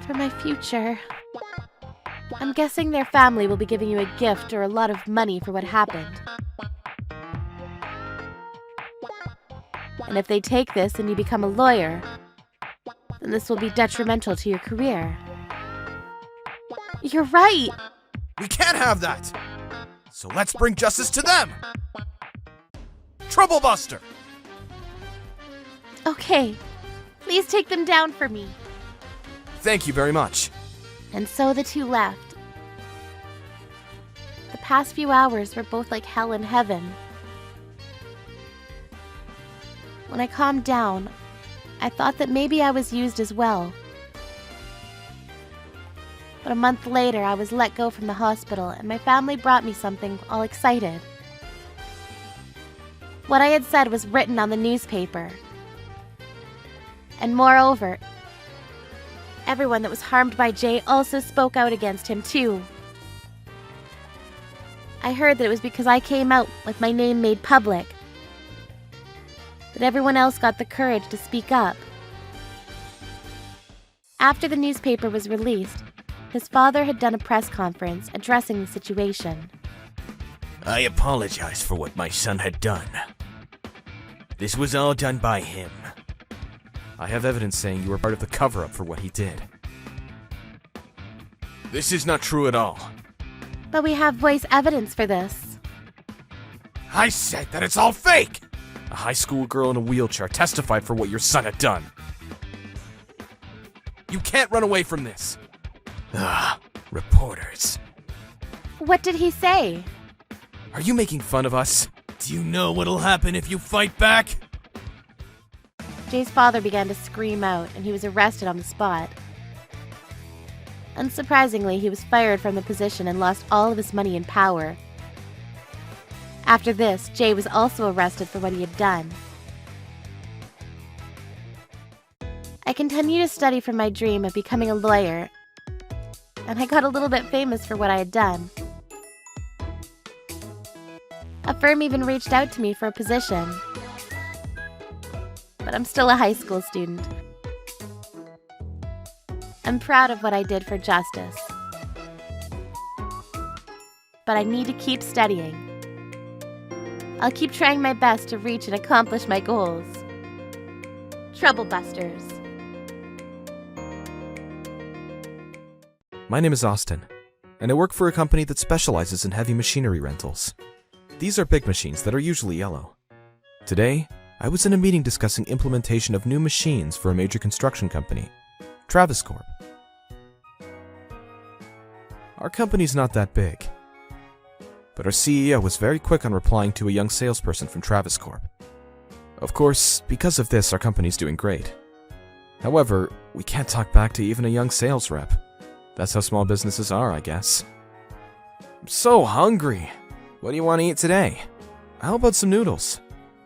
For my future. I'm guessing their family will be giving you a gift or a lot of money for what happened. And if they take this and you become a lawyer, then this will be detrimental to your career. You're right! We can't have that! So let's bring justice to them! Troublebuster! Okay, please take them down for me. Thank you very much. And so the 2 left. The past few hours were both like hell and heaven. When I calmed down, I thought that maybe I was used as well. But a month later, I was let go from the hospital, and my family brought me something all excited. What I had said was written on the newspaper. And moreover, everyone that was harmed by Jay also spoke out against him, too. I heard that it was because I came out with my name made public that everyone else got the courage to speak up. After the newspaper was released, his father had done a press conference addressing the situation. I apologize for what my son had done. This was all done by him. I have evidence saying you were part of the cover-up for what he did. This is not true at all. But we have voice evidence for this. I said that it's all fake! A high school girl in a wheelchair testified for what your son had done. You can't run away from this. Reporters. What did he say? Are you making fun of us? Do you know what'll happen if you fight back? Jay's father began to scream out, and he was arrested on the spot. Unsurprisingly, he was fired from the position and lost all of his money and power. After this, Jay was also arrested for what he had done. I continued to study for my dream of becoming a lawyer, and I got a little bit famous for what I had done. A firm even reached out to me for a position, but I'm still a high school student. I'm proud of what I did for justice, but I need to keep studying. I'll keep trying my best to reach and accomplish my goals. Troublebusters. My name is Austin, and I work for a company that specializes in heavy machinery rentals. These are big machines that are usually yellow. Today, I was in a meeting discussing implementation of new machines for a major construction company, Travis Corp. Our company's not that big, but our CEO was very quick on replying to a young salesperson from Travis Corp. Of course, because of this, our company's doing great. However, we can't talk back to even a young sales rep. That's how small businesses are, I guess. I'm so hungry. What do you want to eat today? How about some noodles?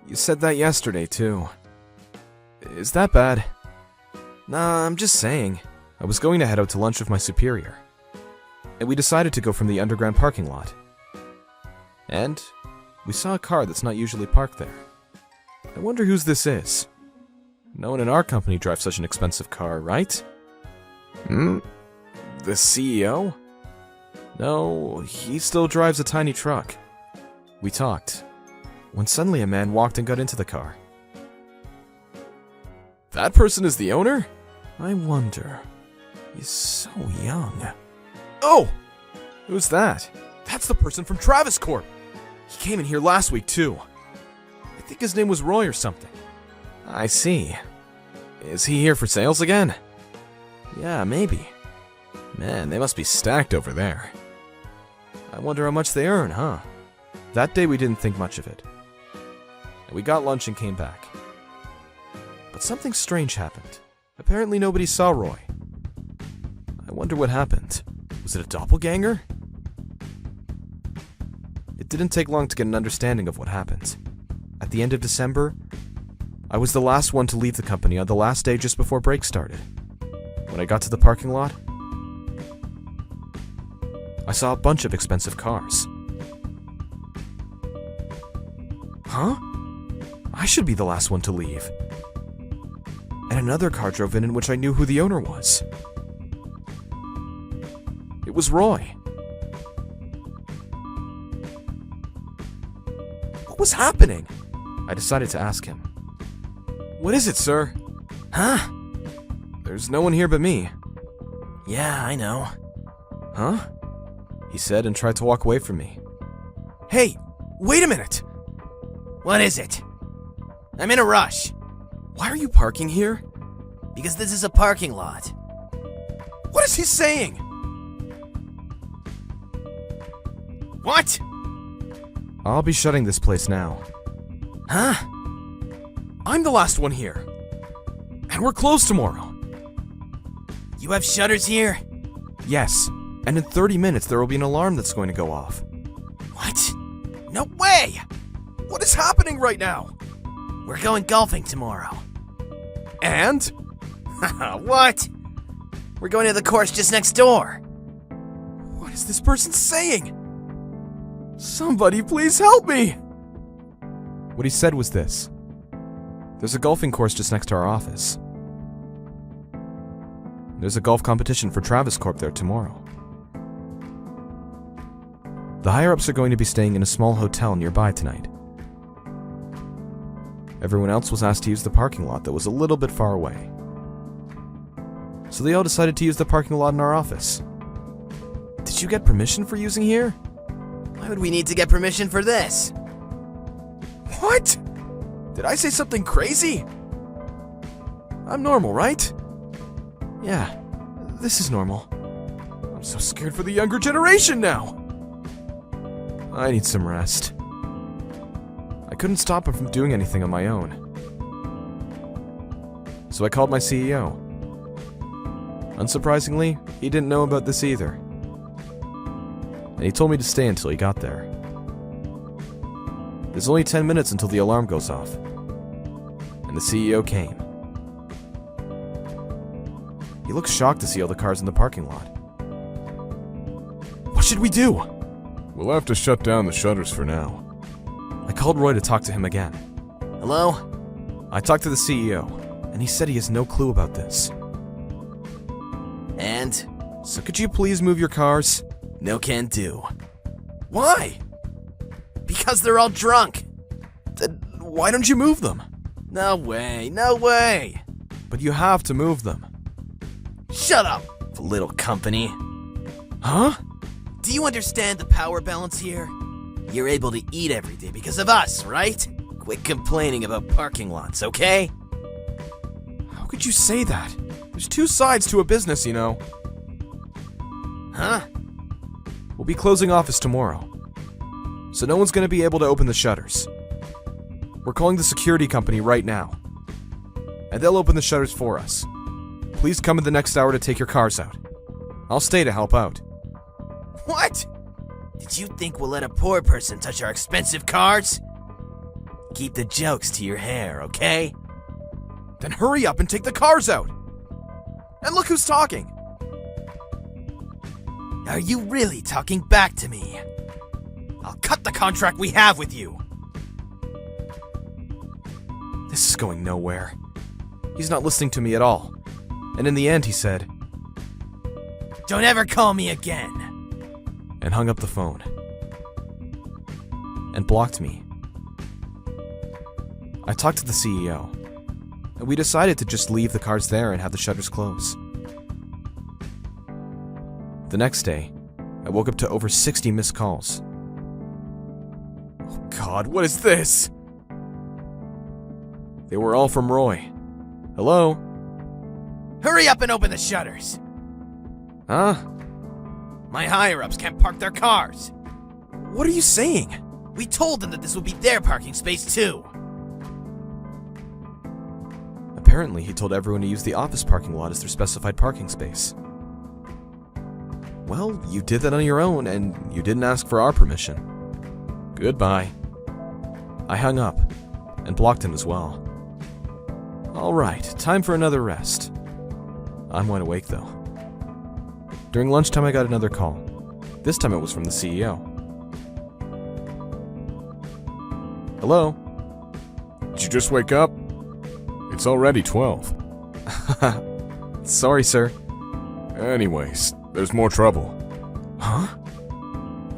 You said that yesterday, too. Is that bad? Nah, I'm just saying. I was going to head out to lunch with my superior, and we decided to go from the underground parking lot. And we saw a car that's not usually parked there. I wonder whose this is. No one in our company drives such an expensive car, right? The CEO? No, he still drives a tiny truck. We talked, when suddenly a man walked and got into the car. That person is the owner? I wonder. He's so young. Oh! Who's that? That's the person from Travis Corp. He came in here last week, too. I think his name was Roy or something. I see. Is he here for sales again? Yeah, maybe. Man, they must be stacked over there. I wonder how much they earn, huh? That day we didn't think much of it. We got lunch and came back. But something strange happened. Apparently nobody saw Roy. I wonder what happened. Was it a doppelganger? It didn't take long to get an understanding of what happened. At the end of December, I was the last one to leave the company on the last day just before break started. When I got to the parking lot, I saw a bunch of expensive cars. Huh? I should be the last one to leave. And another car drove in which I knew who the owner was. It was Roy. What was happening? I decided to ask him. What is it, sir? Huh? There's no one here but me. Yeah, I know. Huh? He said and tried to walk away from me. Hey, wait a minute! What is it? I'm in a rush. Why are you parking here? Because this is a parking lot. What is he saying? What? I'll be shutting this place now. Huh? I'm the last one here. And we're closed tomorrow. You have shutters here? Yes. And in 30 minutes there will be an alarm that's going to go off. What? No way! What is happening right now? We're going golfing tomorrow. And? What? We're going to the course just next door. What is this person saying? Somebody please help me! What he said was this. There's a golfing course just next to our office. There's a golf competition for Travis Corp there tomorrow. The higher-ups are going to be staying in a small hotel nearby tonight. Everyone else was asked to use the parking lot that was a little bit far away. So they all decided to use the parking lot in our office. Did you get permission for using here? Why would we need to get permission for this? What? Did I say something crazy? I'm normal, right? Yeah, this is normal. I'm so scared for the younger generation now. I need some rest. I couldn't stop him from doing anything on my own. So I called my CEO. Unsurprisingly, he didn't know about this either. And he told me to stay until he got there. There's only 10 minutes until the alarm goes off. And the CEO came. He looked shocked to see all the cars in the parking lot. What should we do? We'll have to shut down the shutters for now. I called Roy to talk to him again. Hello? I talked to the CEO, and he said he has no clue about this. And? So could you please move your cars? No can do. Why? Because they're all drunk. Then why don't you move them? No way, no way. But you have to move them. Shut up, little company. Huh? Do you understand the power balance here? You're able to eat every day because of us, right? Quit complaining about parking lots, okay? How could you say that? There's two sides to a business, you know. Huh? We'll be closing office tomorrow, so no one's going to be able to open the shutters. We're calling the security company right now, and they'll open the shutters for us. Please come in the next hour to take your cars out. I'll stay to help out. What? Did you think we'll let a poor person touch our expensive cars? Keep the jokes to your hair, okay? Then hurry up and take the cars out. And look who's talking. Are you really talking back to me? I'll cut the contract we have with you. This is going nowhere. He's not listening to me at all. And in the end, he said, "Don't ever call me again." And hung up the phone. And blocked me. I talked to the CEO, and we decided to just leave the cars there and have the shutters close. The next day, I woke up to over 60 missed calls. Oh God, what is this? They were all from Roy. Hello? Hurry up and open the shutters. Huh? My higher-ups can't park their cars. What are you saying? We told them that this would be their parking space too. Apparently, he told everyone to use the office parking lot as their specified parking space. Well, you did that on your own, and you didn't ask for our permission. Goodbye. I hung up, and blocked him as well. Alright, time for another rest. I'm wide awake though. During lunchtime I got another call. This time it was from the CEO. Hello? Did you just wake up? It's already 12. Sorry, sir. Anyways, there's more trouble. Huh?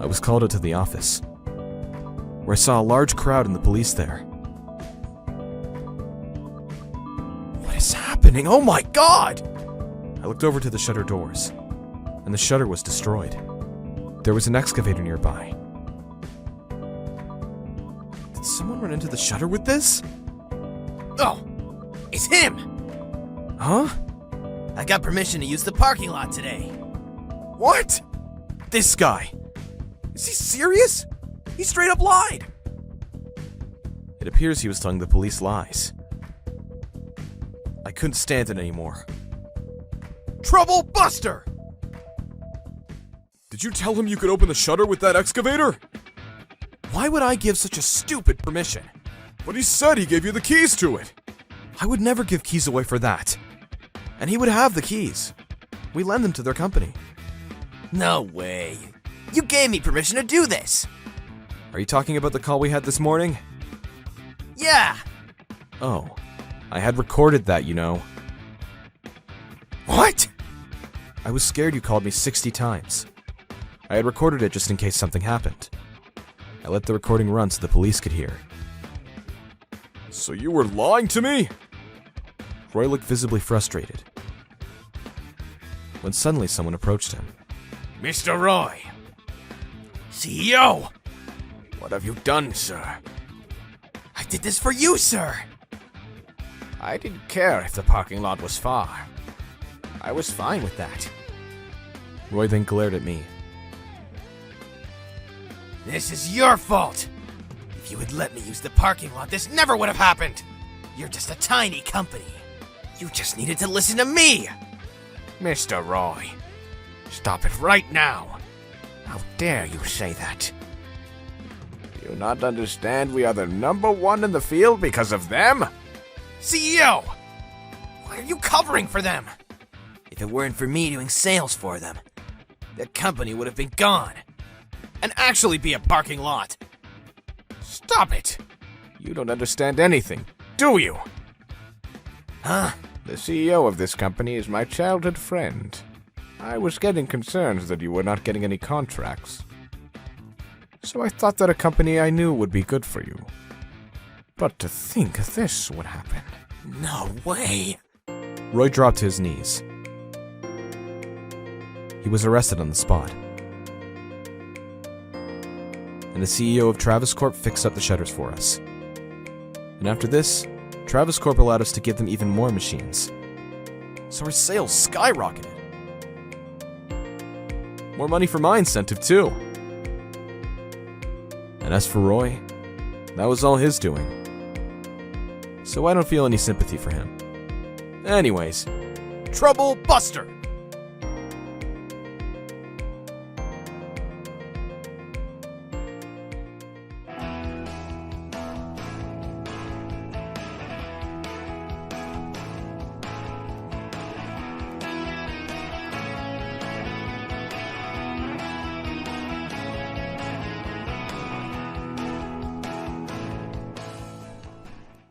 I was called out to the office, where I saw a large crowd and the police there. What is happening? Oh my God! I looked over to the shutter doors, and the shutter was destroyed. There was an excavator nearby. Did someone run into the shutter with this? Oh, it's him! Huh? I got permission to use the parking lot today. What? This guy. Is he serious? He straight up lied. It appears he was telling the police lies. I couldn't stand it anymore. Trouble Buster! Did you tell him you could open the shutter with that excavator? Why would I give such a stupid permission? But he said he gave you the keys to it. I would never give keys away for that. And he would have the keys. We lend them to their company. No way. You gave me permission to do this. Are you talking about the call we had this morning? Yeah. Oh, I had recorded that, you know. What? I was scared you called me 60 times. I had recorded it just in case something happened. I let the recording run so the police could hear. So you were lying to me? Roy looked visibly frustrated. When suddenly someone approached him. Mr. Roy! CEO! What have you done, sir? I did this for you, sir! I didn't care if the parking lot was far. I was fine with that. Roy then glared at me. This is your fault! If you had let me use the parking lot, this never would have happened! You're just a tiny company. You just needed to listen to me! Mr. Roy, stop it right now. How dare you say that? Do you not understand we are the #1 in the field because of them? CEO! Why are you covering for them? If it weren't for me doing sales for them, the company would have been gone. And actually be a parking lot. Stop it! You don't understand anything, do you? Huh? The CEO of this company is my childhood friend. I was getting concerned that you were not getting any contracts. So I thought that a company I knew would be good for you. But to think this would happen. No way! Roy dropped to his knees. He was arrested on the spot. And the CEO of Travis Corp fixed up the shutters for us. And after this, Travis Corp allowed us to give them even more machines. So our sales skyrocketed. More money for my incentive, too. And as for Roy, that was all his doing. So I don't feel any sympathy for him. Anyways, Trouble Buster!